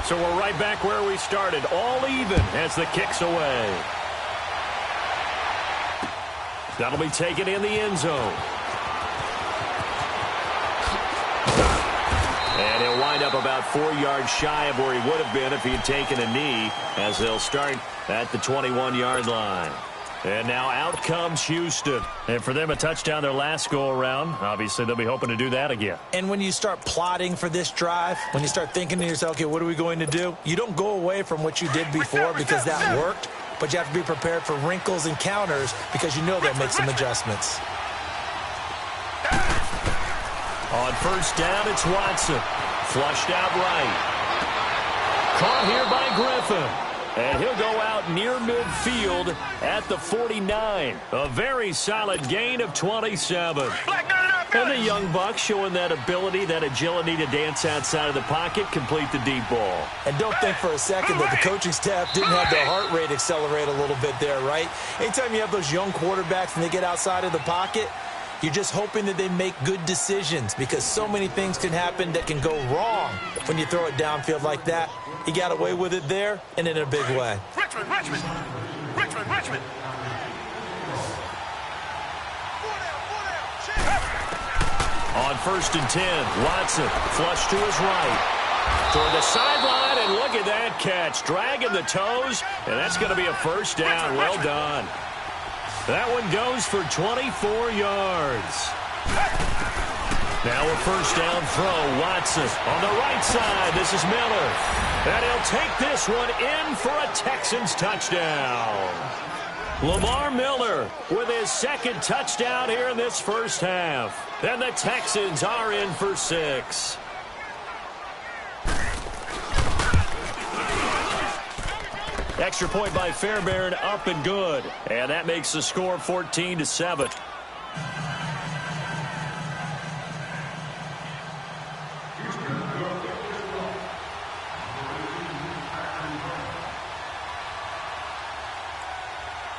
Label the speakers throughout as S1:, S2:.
S1: So we're right back where we started, all even as the kick's away. That'll be taken in the end zone. And he'll wind up about 4 yards shy of where he would have been if he had taken a knee, as they'll start at the 21-yard line. And now out comes Houston. And for them, a touchdown their last go-around. Obviously, they'll be hoping to do that again.
S2: And when you start plotting for this drive, when you start thinking to yourself, okay, what are we going to do? You don't go away from what you did before because that worked, but you have to be prepared for wrinkles and counters because you know they'll make some adjustments.
S1: On first down, it's Watson. Flushed out right. Caught here by Griffin. And he'll go out near midfield at the 49. A very solid gain of 27. And the young buck showing that ability, that agility to dance outside of the pocket, complete the deep ball.
S2: And don't think for a second that the coaching staff didn't have their heart rate accelerate a little bit there, right? Anytime you have those young quarterbacks and they get outside of the pocket, you're just hoping that they make good decisions because so many things can happen that can go wrong when you throw it downfield like that. He got away with it there and in a big way.
S3: Richmond.
S1: On first and 10, Watson flush to his right. Toward the sideline, and look at that catch. Dragging the toes, and that's going to be a first down. Well done. That one goes for 24 yards. Now a first down throw. Watson on the right side. This is Miller. And he'll take this one in for a Texans touchdown. Lamar Miller with his second touchdown here in this first half. And the Texans are in for 6. Extra point by Fairbairn, up and good. And that makes the score 14-7.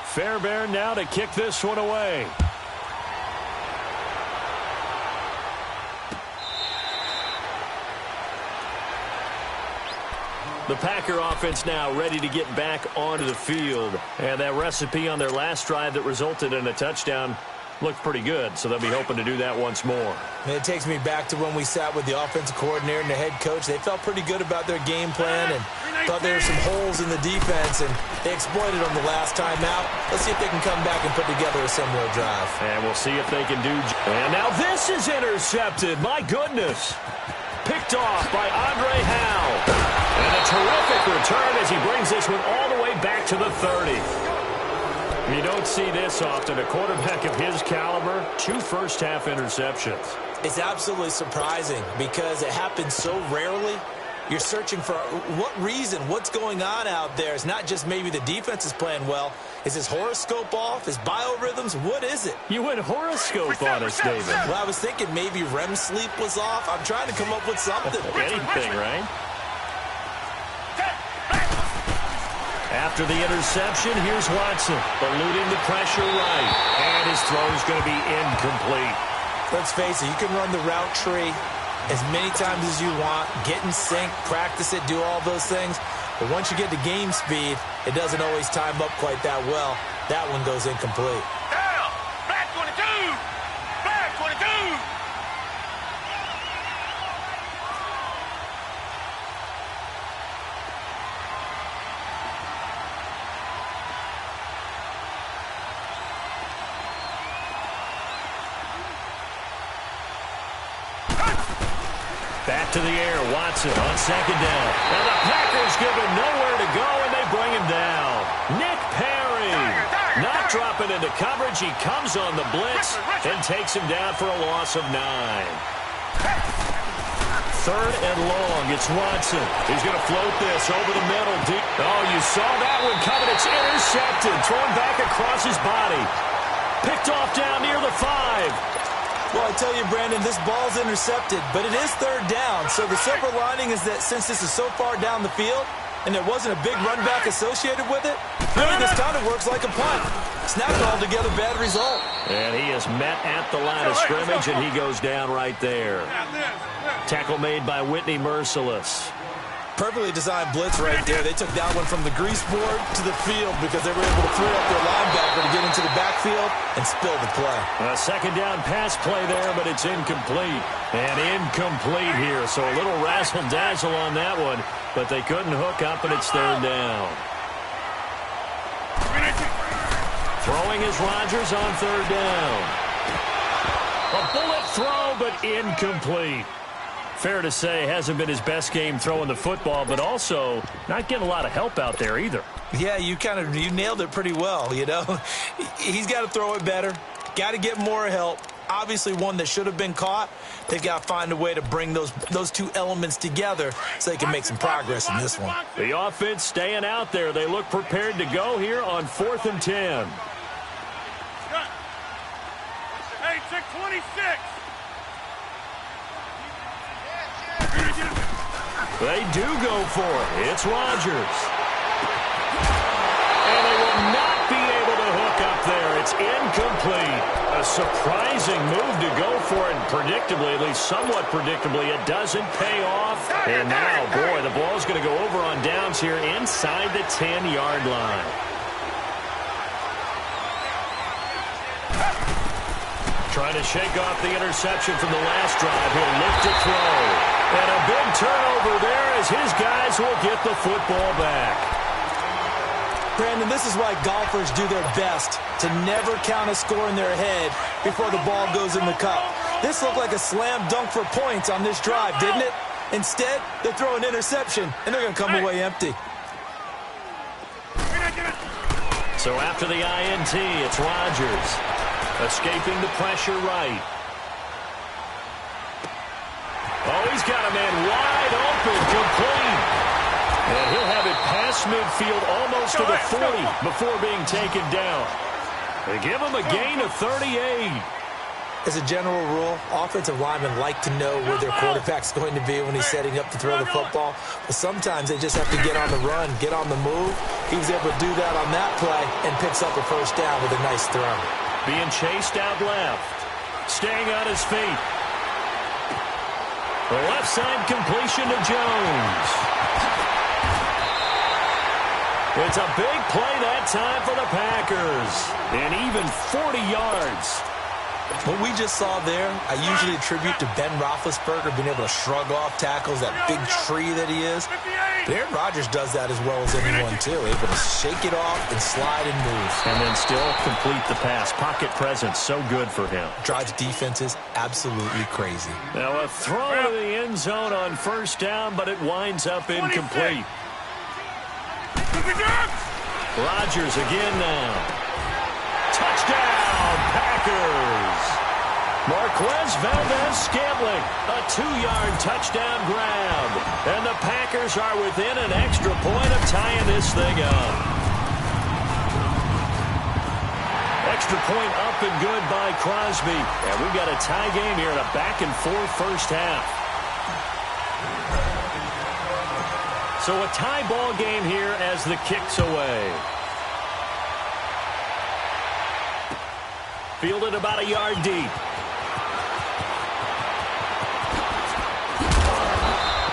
S1: Fairbairn now to kick this one away. The Packer offense now ready to get back onto the field. And that recipe on their last drive that resulted in a touchdown looked pretty good, so they'll be hoping to do that once more.
S2: And it takes me back to when we sat with the offensive coordinator and the head coach. They felt pretty good about their game plan and thought there were some holes in the defense, and they exploited them the last time out. Let's see if they can come back and put together a similar drive.
S1: And we'll see if they can do. And now this is intercepted. My goodness. Picked off by Andre Howe. And a terrific return as he brings this one all the way back to the 30. You don't see this often. A quarterback of his caliber, 2 first-half interceptions.
S2: It's absolutely surprising because it happens so rarely. You're searching for what reason, what's going on out there. It's not just maybe the defense is playing well. Is his horoscope off? His biorhythms? What is it?
S1: You went horoscope on us, David.
S2: Well, I was thinking maybe REM sleep was off. I'm trying to come up with something.
S1: Anything, right? After the interception, here's Watson, eluding the pressure right. And his throw is going to be incomplete.
S2: Let's face it, you can run the route tree as many times as you want, get in sync, practice it, do all those things. But once you get to game speed, it doesn't always time up quite that well. That one goes incomplete.
S3: Down! Back 22! Back 22!
S1: Back to the air, Watson on second down. And the Packers give him nowhere to go, and they bring him down. Nick Perry not dropping into coverage. He comes on the blitz and takes him down for a loss of 9. Third and long, it's Watson. He's going to float this over the middle. Deep. Oh, you saw that one coming. It's intercepted, thrown back across his body. Picked off down near the 5.
S2: Well, I tell you, Brandon, this ball's intercepted, but it is third down. So the silver lining is that since this is so far down the field and there wasn't a big run back associated with it, really this kind of works like a punt. It's not an altogether bad result.
S1: And he is met at the line of scrimmage, and he goes down right there. Tackle made by Whitney Merciless.
S2: Perfectly designed blitz right there. They took that one from the grease board to the field because they were able to throw up their linebacker to get into the backfield and spill the play.
S1: A second down pass play there, but it's incomplete. And incomplete here, so a little razzle-dazzle on that one, but they couldn't hook up, and it's third down. Throwing is Rodgers on third down. A bullet throw, but incomplete. Fair to say, hasn't been his best game throwing the football, but also not getting a lot of help out there either.
S2: Yeah, you nailed it pretty well, you know. He's got to throw it better, got to get more help. Obviously one that should have been caught. They've got to find a way to bring those two elements together so they can make some progress in this one.
S1: The offense staying out there. They look prepared to go here on 4th and 10.
S3: Hey, 626.
S1: They do go for it. It's Rodgers. And they will not be able to hook up there. It's incomplete. A surprising move to go for it. And predictably, at least somewhat predictably, it doesn't pay off. And now, boy, the ball's going to go over on downs here inside the 10-yard line. Trying to shake off the interception from the last drive. He'll lift to throw. And a big turnover there as his guys will get the football back.
S2: Brandon, this is why golfers do their best to never count a score in their head before the ball goes in the cup. This looked like a slam dunk for points on this drive, didn't it? Instead, they throw an interception, and they're going to come away empty.
S1: So after the INT, it's Rodgers. Escaping the pressure right. Oh, he's got a man wide open, complete. And he'll have it past midfield almost to the 40 before being taken down. They give him a gain of 38.
S2: As a general rule, offensive linemen like to know where their quarterback's going to be when he's setting up to throw the football. But sometimes they just have to get on the run, get on the move. He was able to do that on that play and picks up a first down with a nice throw.
S1: Being chased out left. Staying on his feet. The left side completion to Jones. It's a big play that time for the Packers. And even 40 yards.
S2: What we just saw there, I usually attribute to Ben Roethlisberger being able to shrug off tackles, that big tree that he is. But Aaron Rodgers does that as well as anyone, too. Able to shake it off and slide and move.
S1: And then still complete the pass. Pocket presence, so good for him.
S2: Drives defenses absolutely crazy.
S1: Now a throw to the end zone on first down, but it winds up incomplete. Rodgers again now. Touchdown, Packers. Marquez Valdez-Scantling, a 2-yard touchdown grab. And the Packers are within an extra point of tying this thing up. Extra point up and good by Crosby. And we've got a tie game here in a back-and-forth first half. So a tie ball game here as the kick's away. Fielded about a yard deep.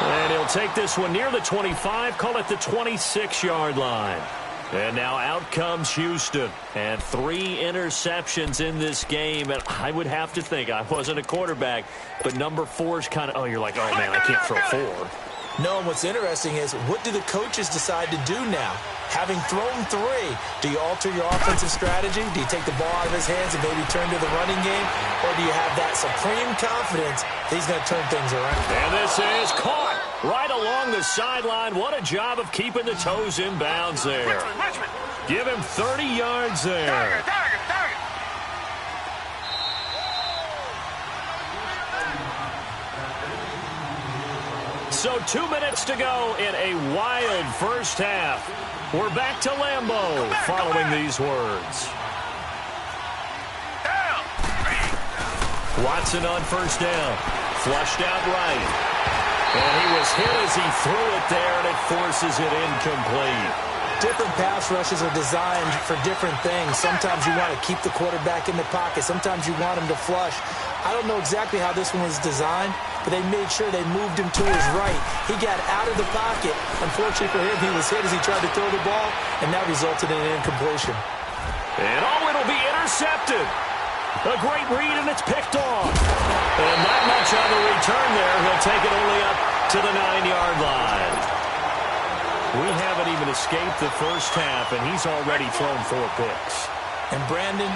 S1: And he'll take this one near the 25, call it the 26-yard line. And now out comes Houston. And 3 interceptions in this game. And I would have to think, I wasn't a quarterback, but number 4's kind of, you're like, oh, man, I can't throw 4.
S2: No, and what's interesting is, what do the coaches decide to do now? Having thrown 3, do you alter your offensive strategy? Do you take the ball out of his hands and maybe turn to the running game? Or do you have that supreme confidence that he's going to turn things around?
S1: And this is caught right along the sideline. What a job of keeping the toes in bounds there. Give him 30 yards there. So 2 minutes to go in a wild first half. We're back to Lambeau following these words. Watson on first down. Flushed out right. And he was hit as he threw it there, and it forces it incomplete.
S2: Different pass rushes are designed for different things. Sometimes you want to keep the quarterback in the pocket. Sometimes you want him to flush. I don't know exactly how this one was designed, but they made sure they moved him to his right. He got out of the pocket. Unfortunately for him, he was hit as he tried to throw the ball, and that resulted in an incompletion.
S1: And it'll be intercepted. A great read, and it's picked off. And not much on the return there. He'll take it only up to the 9-yard line. We haven't even escaped the first half, and he's already thrown 4 picks.
S2: And Brandon,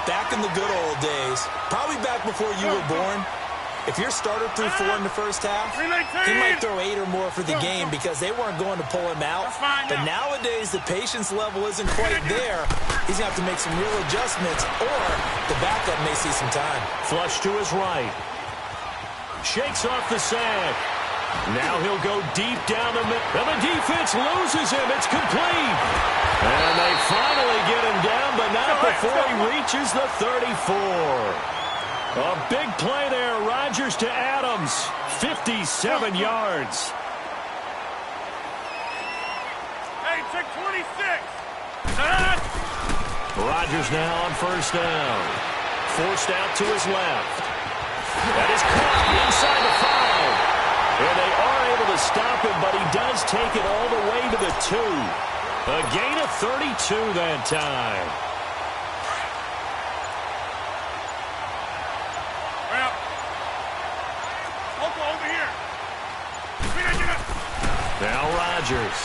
S2: back in the good old days, probably back before you were born, if your starter threw 4 in the first half, he might throw 8 or more for the game because they weren't going to pull him out. But nowadays, the patience level isn't quite there. He's going to have to make some real adjustments, or the backup may see some time.
S1: Flush to his right. Shakes off the sack. Now he'll go deep down the middle. And the defense loses him. It's complete. And they finally get him down, but not before he reaches the 34. A big play there. Rodgers to Adams. 57 yards.
S3: Hey, check 26.
S1: Rodgers now on first down. Forced out to his left. That is caught inside the 5. And they are able to stop him, but he does take it all the way to the 2. A gain of 32 that time.
S3: Well, over here.
S1: Now Rodgers.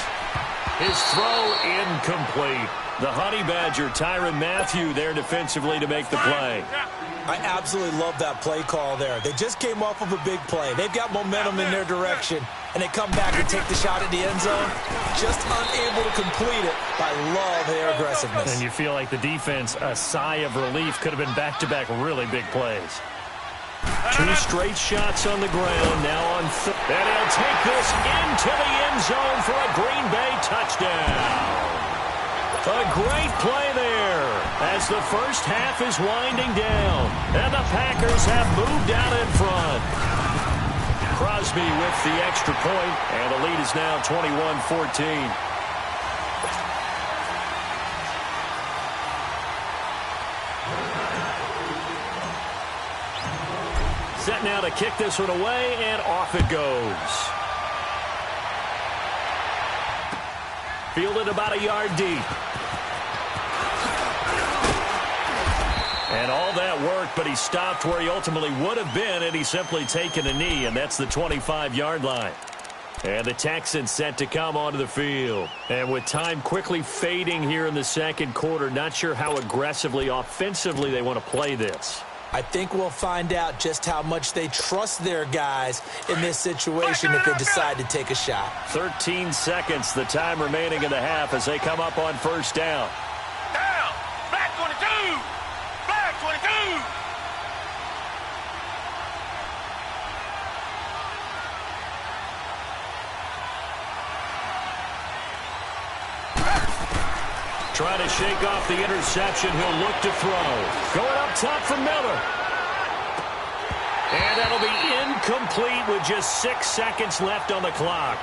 S1: His throw incomplete. The Honey Badger, Tyrann Mathieu, there defensively to make the play.
S2: I absolutely love that play call there. They just came off of a big play. They've got momentum in their direction, and they come back and take the shot at the end zone, just unable to complete it. I love their aggressiveness.
S1: And you feel like the defense, a sigh of relief, could have been back-to-back really big plays. 2 straight shots on the ground, now on foot. And he'll take this into the end zone for a Green Bay touchdown. A great play there as the first half is winding down. And the Packers have moved out in front. Crosby with the extra point, and the lead is now 21-14. Set now to kick this one away, and off it goes. Fielded about a yard deep. And all that work, but he stopped where he ultimately would have been, and he's simply taken a knee, and that's the 25-yard line. And the Texans set to come onto the field. And with time quickly fading here in the second quarter, not sure how aggressively, offensively they want to play this.
S2: I think we'll find out just how much they trust their guys in this situation if they decide to take a shot.
S1: 13 seconds, the time remaining in the half as they come up on first down.
S3: Down. Black 22. Black 22.
S1: Trying to shake off the interception. He'll look to throw. Going up top for Miller. And that'll be incomplete with just 6 seconds left on the clock.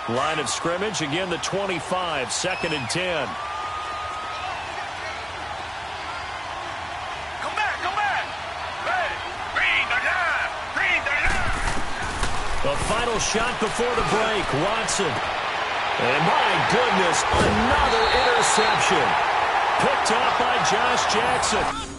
S1: Line of scrimmage, again the 25, 2nd and 10. The final shot before the break, Watson. And my goodness, another interception. Picked off by Josh Jackson.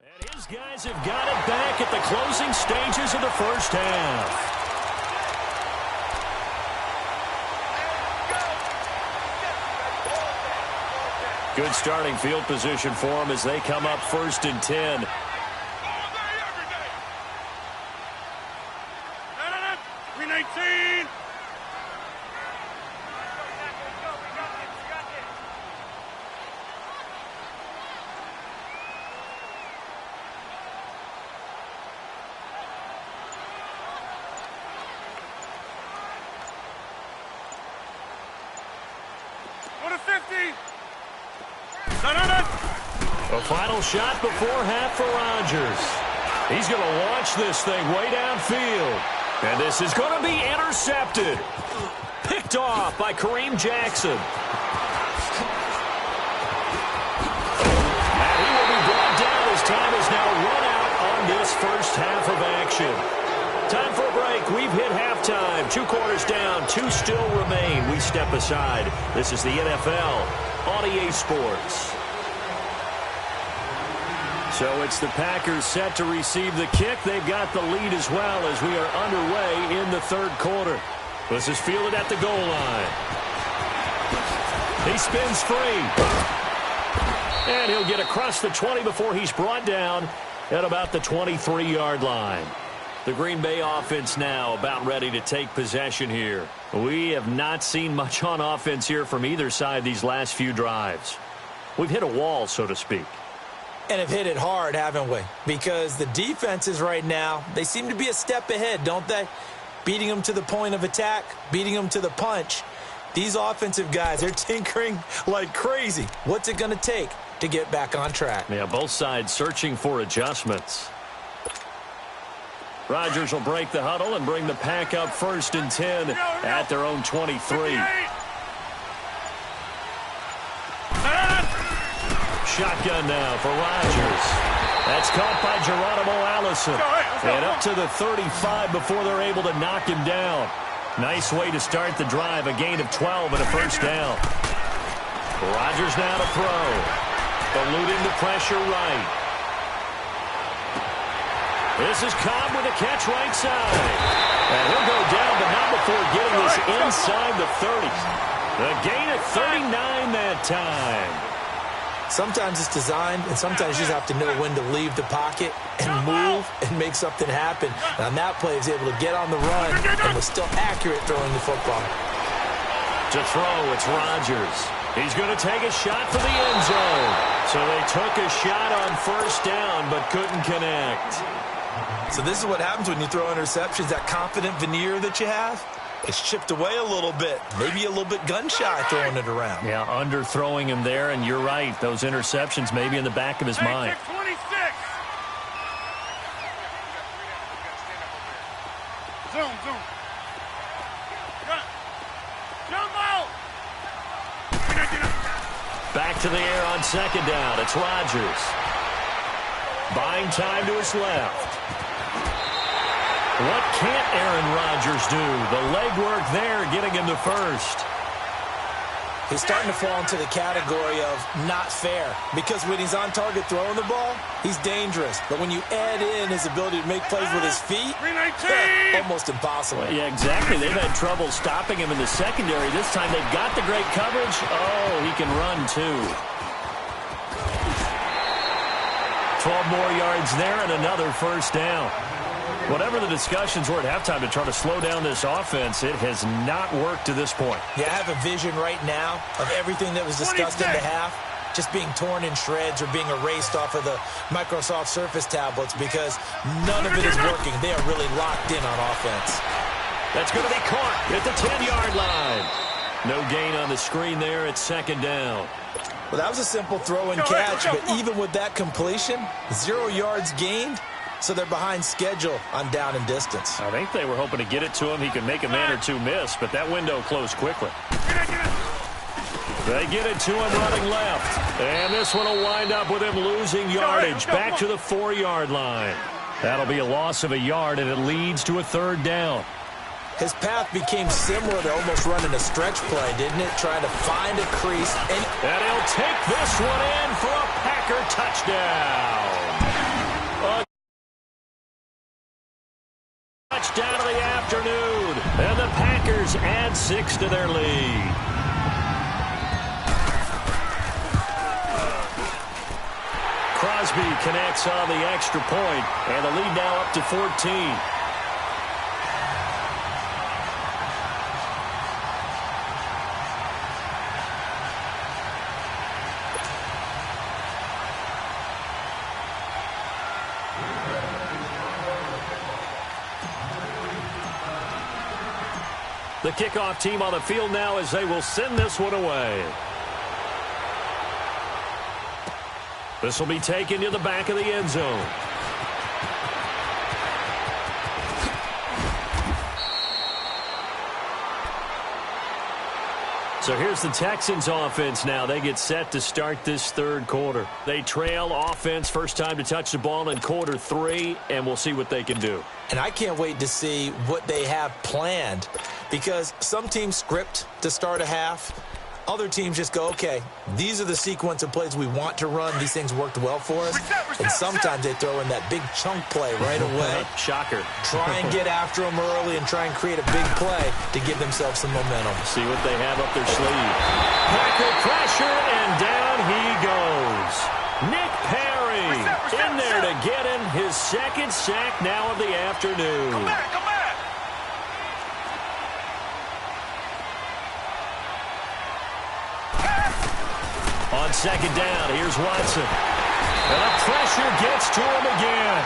S1: And his guys have got it back at the closing stages of the first half. Good starting field position for them as they come up 1st and 10.
S3: 319.
S1: A final shot before half for Rodgers. He's going to launch this thing way downfield. And this is going to be intercepted. Picked off by Kareem Jackson. And he will be brought down as time is now run out on this first half of action. Time for a break. We've hit halftime. 2 quarters down. 2 still remain. We step aside. This is the NFL on EA Sports. So it's the Packers set to receive the kick. They've got the lead as well as we are underway in the 3rd quarter. This is fielded at the goal line. He spins free. And he'll get across the 20 before he's brought down at about the 23-yard line. The Green Bay offense now about ready to take possession here. We have not seen much on offense here from either side these last few drives. We've hit a wall, so to speak.
S2: And have hit it hard, haven't we? Because the defenses right now, they seem to be a step ahead, don't they? Beating them to the point of attack, beating them to the punch. These offensive guys, they're tinkering like crazy. What's it going to take to get back on track?
S1: Yeah, both sides searching for adjustments. Rodgers will break the huddle and bring the pack up 1st and 10 at their own 23. Shotgun now for Rodgers. That's caught by Geronimo Allison. And up to the 35 before they're able to knock him down. Nice way to start the drive. A gain of 12 and a first down. Rodgers now to throw. Eluding the pressure right. This is Cobb with a catch right side. And he'll go down, but not before getting this inside the 30. The gain of 39 that time.
S2: Sometimes it's designed, and sometimes you just have to know when to leave the pocket and move and make something happen. And on that play, he was able to get on the run and was still accurate throwing the football.
S1: To throw, it's Rodgers. He's going to take a shot for the end zone. So they took a shot on 1st down, but couldn't connect.
S2: So this is what happens when you throw interceptions. That confident veneer that you have, it's chipped away a little bit. Maybe a little bit gun-shy throwing it around.
S1: Yeah, underthrowing him there, and you're right. Those interceptions may be in the back of his mind.
S3: 26. Zoom. Jump out.
S1: Back to the air on 2nd down. It's Rodgers. Buying time to his left. What can't Aaron Rodgers do? The legwork there getting him to 1st.
S2: He's starting to fall into the category of not fair, because when he's on target throwing the ball, he's dangerous. But when you add in his ability to make plays with his feet, almost impossible.
S1: Well, yeah, exactly. They've had trouble stopping him in the secondary. This time they've got the great coverage. Oh, he can run too. 12 more yards there and another first down. Whatever the discussions were at halftime to try to slow down this offense, it has not worked to this point.
S2: Yeah, I have a vision right now of everything that was discussed in the half just being torn in shreds or being erased off of the Microsoft Surface tablets, because none of it is working. They are really locked in on offense.
S1: That's going to be caught at the 10-yard line. No gain on the screen there at 2nd down.
S2: Well, that was a simple throw and catch, but even with that completion, 0 yards gained. So they're behind schedule on down and distance.
S1: I think they were hoping to get it to him. He could make a man or two miss, but that window closed quickly. They get it to him running left. And this one will wind up with him losing yardage back to the 4-yard line. That'll be a loss of a yard, and it leads to a 3rd down.
S2: His path became similar to almost running a stretch play, didn't it? Trying to find a crease. And
S1: he'll take this one in for a Packer touchdown. Touchdown of the afternoon, and the Packers add 6 to their lead. Crosby connects on the extra point, and the lead now up to 14. The kickoff team on the field now as they will send this one away. This will be taken to the back of the end zone. So here's the Texans offense now. They get set to start this third quarter. They trail offense, first time to touch the ball in quarter 3, and we'll see what they can do.
S2: And I can't wait to see what they have planned, because some teams script to start a half. Other teams just go, okay, these are the sequence of plays we want to run. These things worked well for us. And sometimes they throw in that big chunk play right away.
S1: Shocker.
S2: Try and get after them early and try and create a big play to give themselves some momentum.
S1: See what they have up their sleeve. Packer pressure, and down he goes. Nick Perry in there to get him his second sack now of the afternoon.
S3: Come back.
S1: On second down, here's Watson. And the pressure gets to him again.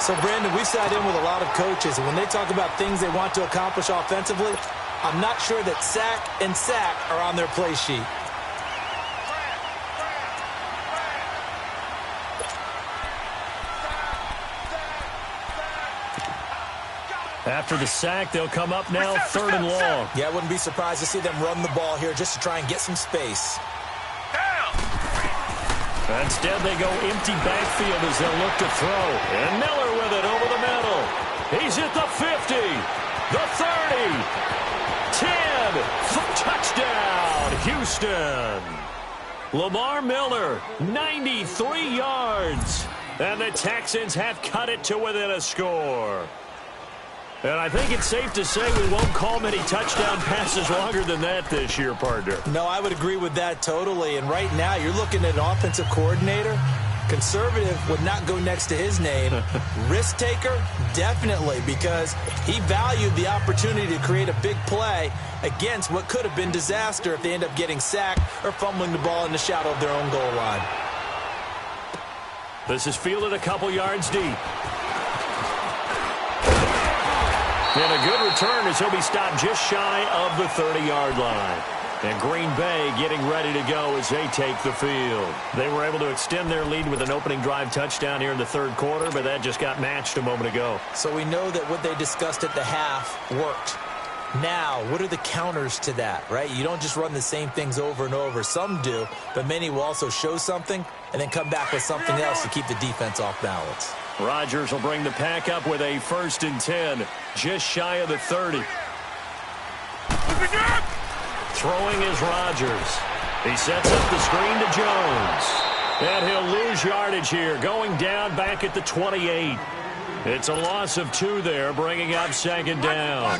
S2: So, Brandon, we've sat in with a lot of coaches, and when they talk about things they want to accomplish offensively, I'm not sure that sack and sack are on their play sheet.
S1: After the sack, they'll come up now third and long.
S2: Yeah, I wouldn't be surprised to see them run the ball here just to try and get some space.
S1: Instead, they go empty backfield as they'll look to throw. And Miller with it over the middle. He's at the 50, the 30, 10, touchdown, Houston. Lamar Miller, 93 yards. And the Texans have cut it to within a score. And I think it's safe to say we won't call many touchdown passes longer than that this year, partner.
S2: No, I would agree with that totally. And right now, you're looking at an offensive coordinator. Conservative would not go next to his name. Risk taker, definitely, because he valued the opportunity to create a big play against what could have been disaster if they end up getting sacked or fumbling the ball in the shadow of their own goal line.
S1: This is fielded a couple yards deep. And a good return as he'll be stopped just shy of the 30-yard line. And Green Bay getting ready to go as they take the field. They were able to extend their lead with an opening drive touchdown here in the third quarter, but that just got matched a moment ago.
S2: So we know that what they discussed at the half worked. Now, what are the counters to that, right? You don't just run the same things over and over. Some do, but many will also show something and then come back with something else to keep the defense off balance.
S1: Rodgers will bring the pack up with a 1st and 10, just shy of the 30. Throwing is Rodgers. He sets up the screen to Jones. And he'll lose yardage here, going down back at the 28. It's a loss of 2 there, bringing up second down.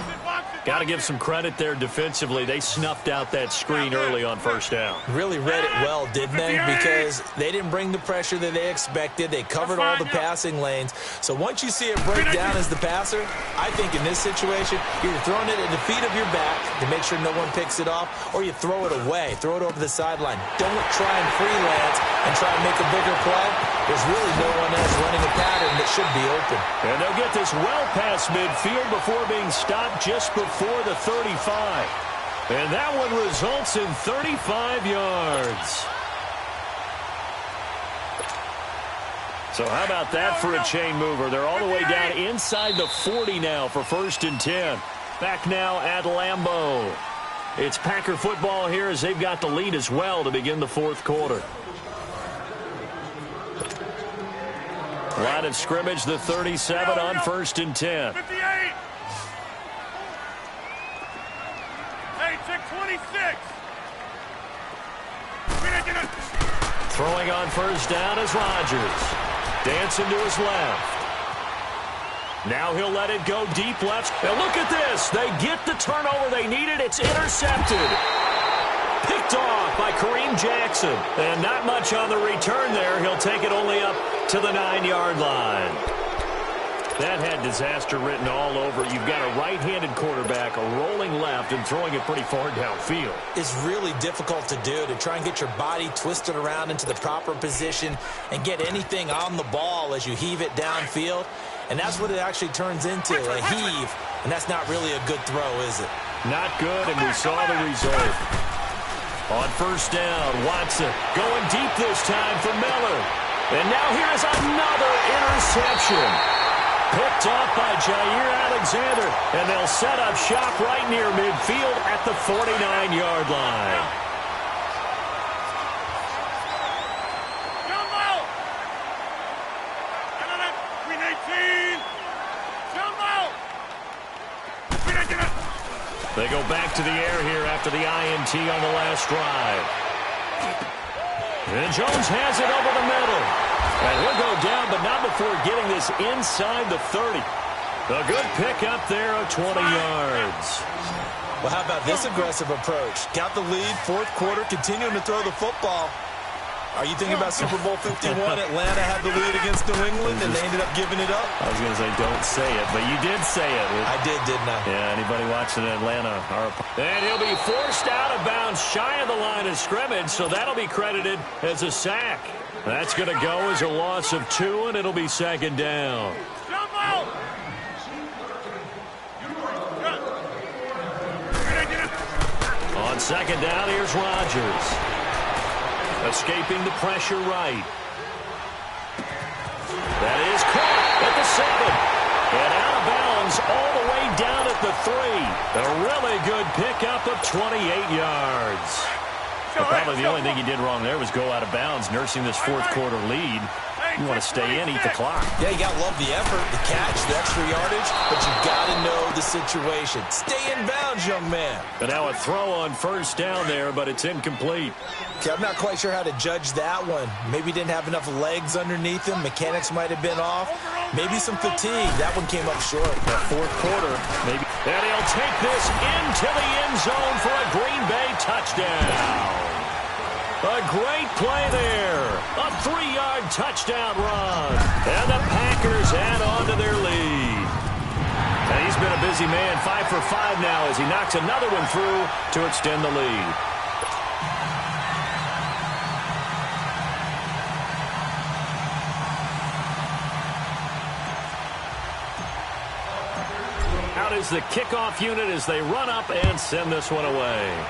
S1: Got to give some credit there defensively. They snuffed out that screen early on first down.
S2: Really read it well, didn't they? Because they didn't bring the pressure that they expected. They covered all the passing lanes. So once you see it break down as the passer, I think in this situation, you're throwing it at the feet of your back to make sure no one picks it off, or you throw it away, throw it over the sideline. Don't try and freelance and try and make a bigger play. There's really no one else running a pattern that should be open.
S1: And they'll get this well past midfield before being stopped just before the 35. And that one results in 35 yards. So how about that for a chain mover? They're all the way down inside the 40 now for 1st and 10. Back now at Lambeau. It's Packer football here as they've got the lead as well to begin the fourth quarter. Line of scrimmage, the 37 on 1st and 10.
S3: 58. Hey, check 26.
S1: Throwing on first down is Rodgers. Dancing to his left. Now he'll let it go deep left. And look at this. They get the turnover they needed. It's intercepted. Picked picked off by Kareem Jackson. And not much on the return there. He'll take it only up to the 9-yard line. That had disaster written all over. You've got a right-handed quarterback rolling left and throwing it pretty far downfield.
S2: It's really difficult to do, to try and get your body twisted around into the proper position and get anything on the ball as you heave it downfield. And that's what it actually turns into, a heave. And that's not really a good throw, is it?
S1: Not good, and we saw the result. On first down, Watson going deep this time for Miller. And now here's another interception. Picked off by Jair Alexander, and they'll set up shop right near midfield at the 49-yard line.
S3: Jump out! Green 18! Jump out! Green 18!
S1: They go back to the air here after the INT on the last drive. And Jones has it over the middle. And he'll go down, but not before getting this inside the 30. A good pick up there of 20 yards.
S2: Well, how about this aggressive approach? Got the lead, fourth quarter, continuing to throw the football. Are you thinking about Super Bowl 51? Atlanta had the lead against New England, and they ended up giving it up?
S1: I was going to say don't say it, but you did say it.
S2: I did, didn't I?
S1: Yeah, anybody watching Atlanta? And he'll be forced out of bounds shy of the line of scrimmage, so that'll be credited as a sack. That's going to go as a loss of 2, and it'll be second down.
S3: Jump out!
S1: On second down, here's Rodgers. Escaping the pressure right. That is caught at the 7. And out of bounds all the way down at the 3. A really good pickup of 28 yards. But probably the only thing he did wrong there was go out of bounds, nursing this fourth quarter lead. You want to stay in, eat the clock.
S2: Yeah, you got to love the effort, the catch, the extra yardage, but you got to know the situation. Stay in bounds, young man.
S1: And now a throw on first down there, but it's incomplete.
S2: Okay, I'm not quite sure how to judge that one. Maybe didn't have enough legs underneath him. Mechanics might have been off. Maybe some fatigue. That one came up short.
S1: That fourth quarter, maybe. And he'll take this into the end zone for a Green Bay touchdown. A great play there. A 3-yard touchdown run. And the Packers add on to their lead. And he's been a busy man, 5 for 5 now as he knocks another one through to extend the lead. Out is the kickoff unit as they run up and send this one away.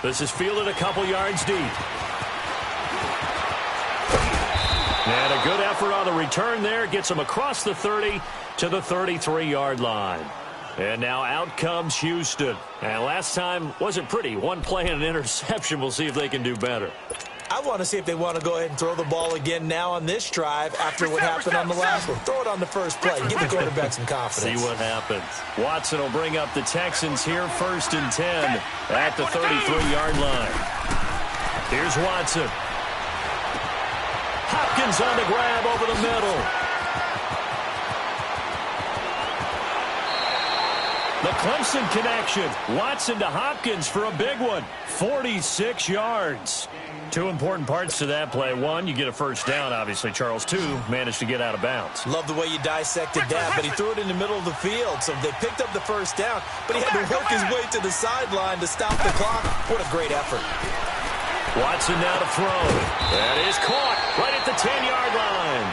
S1: This is fielded a couple yards deep. And a good effort on the return there. Gets him across the 30 to the 33-yard line. And now out comes Houston. And last time wasn't pretty. One play and an interception. We'll see if they can do better.
S2: I want to see if they want to go ahead and throw the ball again now on this drive after what happened on the last one. Throw it on the first play. Give the quarterback some confidence.
S1: See what happens. Watson will bring up the Texans here, 1st and 10 at the 33-yard line. Here's Watson. Hopkins on the grab over the middle. The Clemson connection. Watson to Hopkins for a big one. 46 yards. Two important parts to that play. One, you get a first down, obviously. Charles, 2, managed to get out of bounds.
S2: Love the way you dissected that, but he threw it in the middle of the field. So they picked up the first down, but he had to work his way to the sideline to stop the clock. What a great effort.
S1: Watson now to throw. That is caught right at the 10-yard line.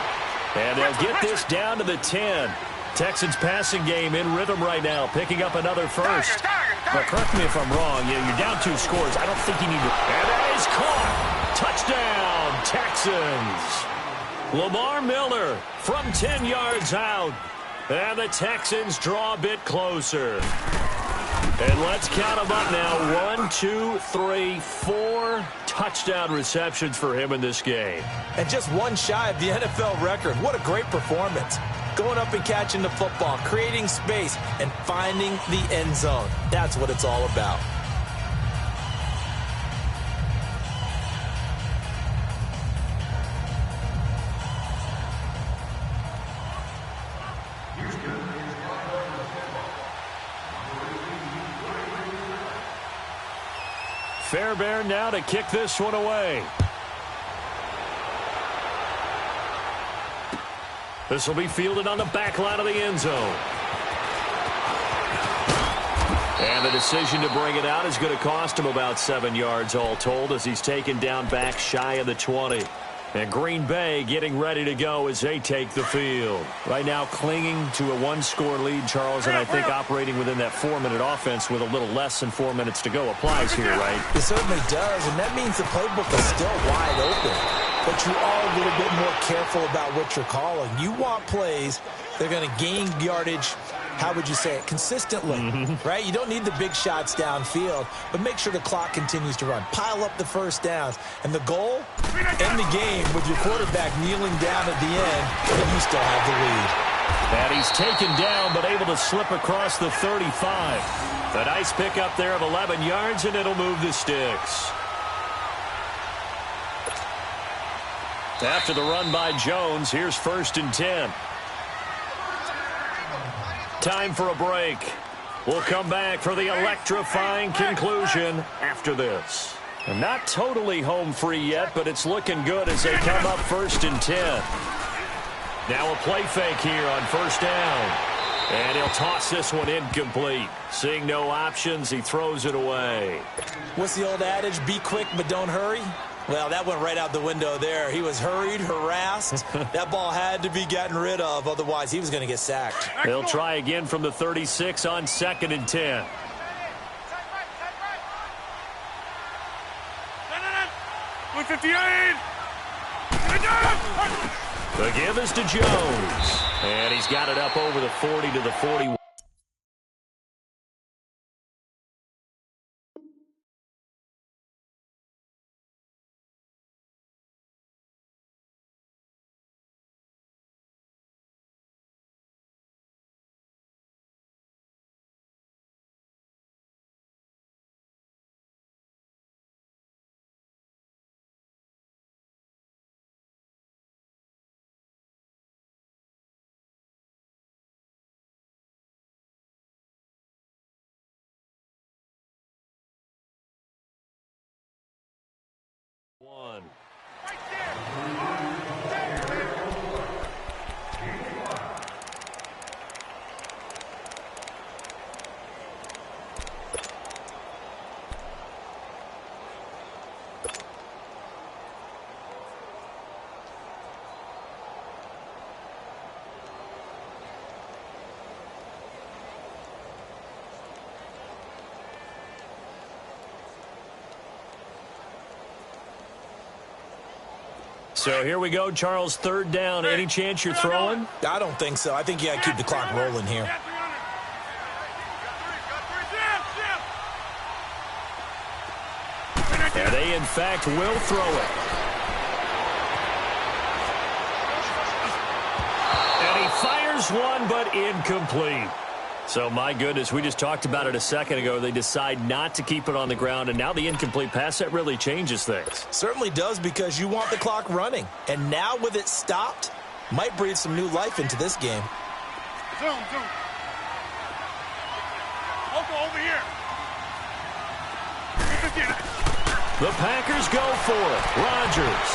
S1: And they'll get this down to the 10. Texans passing game in rhythm right now, picking up another first. But correct me if I'm wrong, you're down 2 scores. I don't think you need to. And that is caught. Touchdown, Texans. Lamar Miller from 10 yards out. And the Texans draw a bit closer. And let's count them up now. 1, 2, 3, 4 touchdown receptions for him in this game.
S2: And just one shy of the NFL record. What a great performance. Going up and catching the football, creating space, and finding the end zone. That's what it's all about.
S1: Fairbairn now to kick this one away. This will be fielded on the back line of the end zone. And the decision to bring it out is going to cost him about 7 yards all told as he's taken down back shy of the 20. And Green Bay getting ready to go as they take the field. Right now clinging to a one-score lead, Charles, and I think operating within that 4-minute offense with a little less than 4 minutes to go applies here, right?
S2: It certainly does, and that means the playbook is still wide open. But you are a little bit more careful about what you're calling. You want plays that are going to gain yardage, how would you say it, consistently, right? You don't need the big shots downfield, but make sure the clock continues to run. Pile up the first downs. And the goal, end the game with your quarterback kneeling down at the end, and you still have the lead.
S1: And he's taken down, but able to slip across the 35. A nice pickup there of 11 yards, and it'll move the sticks. After the run by Jones, here's 1st and 10. Time for a break. We'll come back for the electrifying conclusion after this. Not totally home free yet, but it's looking good as they come up 1st and 10. Now a play fake here on 1st down. And he'll toss this one incomplete. Seeing no options, he throws it away.
S2: What's the old adage? Be quick, but don't hurry. Well, that went right out the window there. He was hurried, harassed. That ball had to be gotten rid of. Otherwise, he was going to get sacked.
S1: They'll try again from the 36 on 2nd and 10. The give is to Jones. And he's got it up over the 40 to the 41. One. So here we go, Charles, 3rd down. Any chance you're throwing?
S2: I don't think so. I think you got to keep the clock rolling here.
S1: And they, in fact, will throw it. And he fires one, but incomplete. So, my goodness, we just talked about it a second ago. They decide not to keep it on the ground, and now the incomplete pass, that really changes things.
S2: Certainly does, because you want the clock running. And now with it stopped, might breathe some new life into this game.
S3: Zoom. Over here.
S1: The Packers go for it. Rodgers.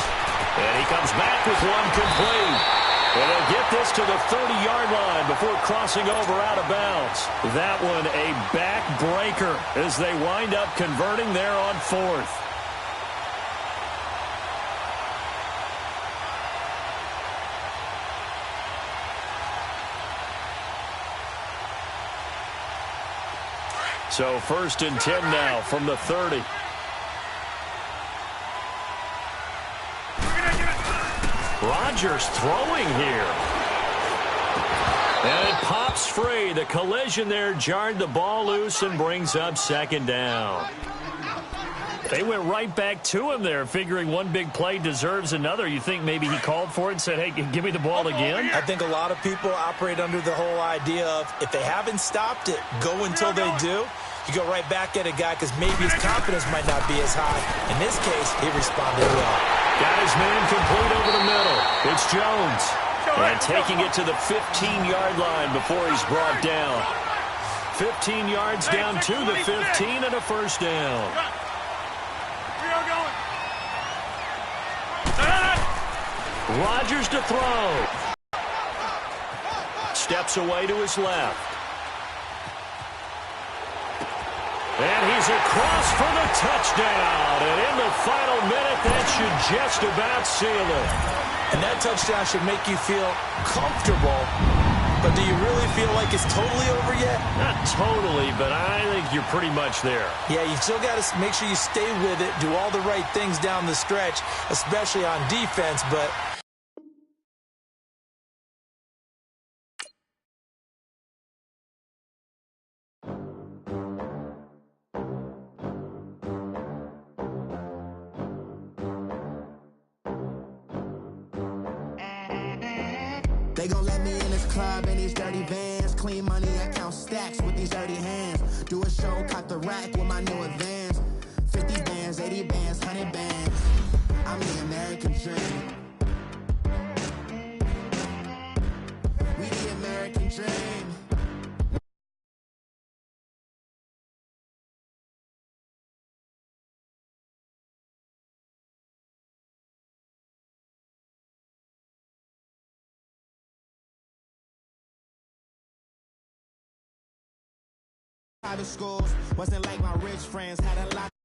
S1: And he comes back with one complete. And they'll get this to the 30-yard line before crossing over out of bounds. That one a backbreaker as they wind up converting there on 4th. So 1st and 10 now from the 30. Rodgers throwing here. And it pops free. The collision there jarred the ball loose and brings up 2nd down. They went right back to him there, figuring one big play deserves another. You think maybe he called for it and said, hey, give me the ball again?
S2: I think a lot of people operate under the whole idea of if they haven't stopped it, go until they do. You go right back at a guy because maybe his confidence might not be as high. In this case, he responded well.
S1: Got his man complete over the middle. It's Jones. And taking it to the 15-yard line before he's brought down. 15 yards down to the 15 and a 1st down. Rodgers to throw. Steps away to his left. And he's across for the touchdown. And in the final minute, that should just about seal it.
S2: And that touchdown should make you feel comfortable. But do you really feel like it's totally over yet?
S1: Not totally, but I think you're pretty much there.
S2: Yeah, you've still got to make sure you stay with it, do all the right things down the stretch, especially on defense, but...
S4: They gon' let me in this club in these dirty vans. Clean money, I count stacks with these dirty hands. Do a show, cop the rack with my new advance. 50 bands, 80 bands, 100 bands. I'm the American dream. We the American dream. Private schools wasn't like my rich friends, had a lot.